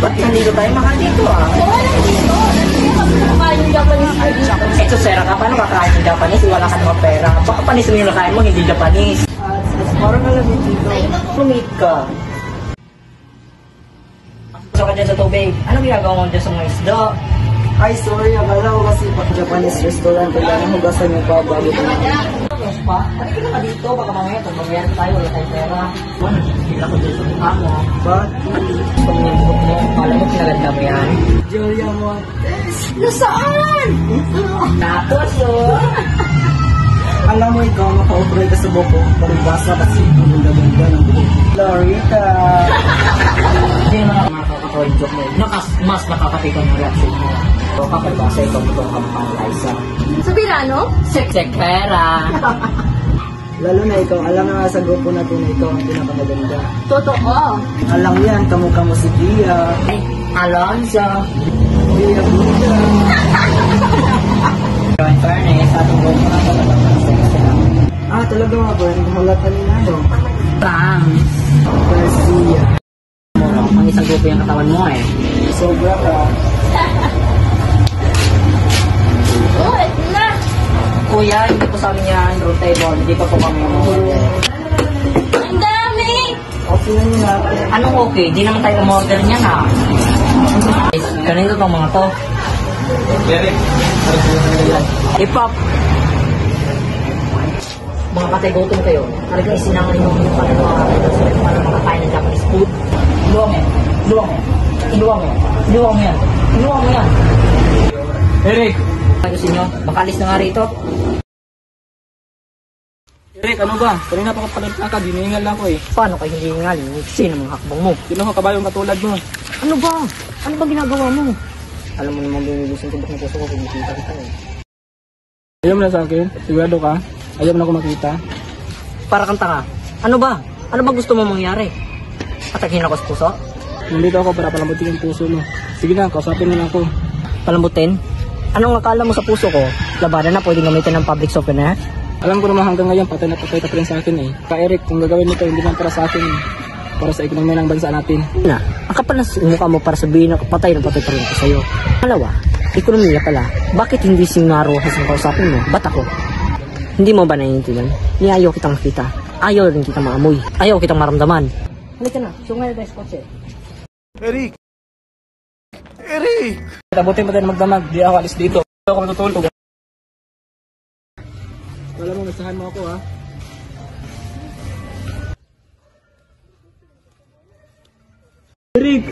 Ba't nandito tayo? Mahal dito ah. Kakain yung Japanese food dito. Ito, Sera ka, paano kakain ng Japanese? Wala ka naman pera. Baka panis mo yung nakain mo, hindi Japanese. Parang alamig dito. Lumit ka. Pasok ka dyan sa tubig. Ano ginagawa mo dyan sa mga isda? Ay, sorry. Akala ko kasi Japanese restaurant. Kailangan hugasan yung pa bago ko. Yes pa? Halika na ka dito. Baka mamaya kung mamaya tayo, wala tayong pera. Hila ko dito sa mukha mo. Bakit? Pag nilibot mo, alam mo, pinaganda mo yan. Julia Montes. Nasaan? Tapos, oh. Alam mo ikaw, maka-operate ka sa buko. Paribasa kasi ang ganda-ganda ng buko. Lorita. Hindi yung mga makakakawin joke mo. Mas nakakapitan ng reaction mo. So, kapag basa ikaw mo itong kamukhang Liza. Sabirano? Seksekera. Lalo na ikaw, alam na nga sa grupo natin na ikaw ang pinakamaganda. Totoo. Alam yan, kamukha mo si Dia. Ay, Alonzo. Dia Buda. So, in fairness, sa ating grupo na talagang seksekera. Ah, talaga nga ba? Halata ni Nano. Thanks. Garcia. Ang isang grupo yung katawan mo eh. Sobra ka. Oh, ito na. Kuya, hindi po sa amin yan, road table. Hindi pa po kami umorder. Ang dami. Okay na nyo natin. Anong okay? Di naman tayo umorder niya na. Kanino itong mga to? Hip-hop. Mga katay, gutom kayo. Talagang isinangan yung para makakain ng Japanese food. Iluwang yan. Iluwang yan. Iluwang yan. Iluwang yan. Iluwang yan. Eric! Ayusin nyo. Baka alis na nga rito. Eric, ano ba? Kanina pa kapalit na ka, diningal lang ko eh. Paano kayo hindi ngal? Sino mga hakbang mo? Sino ka kabayong katulad mo? Ano ba? Ano ba ginagawa mo? Alam mo namang binibisin ko ng puso ko kung makita kita eh. Ayaw mo na sa akin? Sigurado ka? Ayaw mo na ako makita? Para kang tanga. Ano ba? Ano ba gusto mo mangyari? Atakin ako sa puso? Nandito ako para palambutin yung puso mo. Sige na, kausapin mo na ako. Palambutin? Anong akala mo sa puso ko? Labanan na pwedeng gamitin ng public softener? Alam ko naman hanggang ngayon, patay na patay ka pa rin sa akin eh. Ka Eric, kung gagawin nito, hindi lang para sa akin eh. Para sa ekonomiya ng bansa natin. Na, ang kapal na mukha mo para sabihin na patay na patay pa rin ako sa'yo. Malawa, ekonomiya pala. Bakit hindi si Marojas ang kausapin mo? Ba't ako? Hindi mo ba naiintindihan? Ayaw kitang makita. Ayaw rin kitang maamoy. Ayaw kitang maramdaman. Halika na, sungay na tayo sa kotse. Eric! Eric! Tabutin mo tayo magdamag, di ako alis dito. Hindi ako matutulog. Wala mo, nasahan mo ako ha. Eric!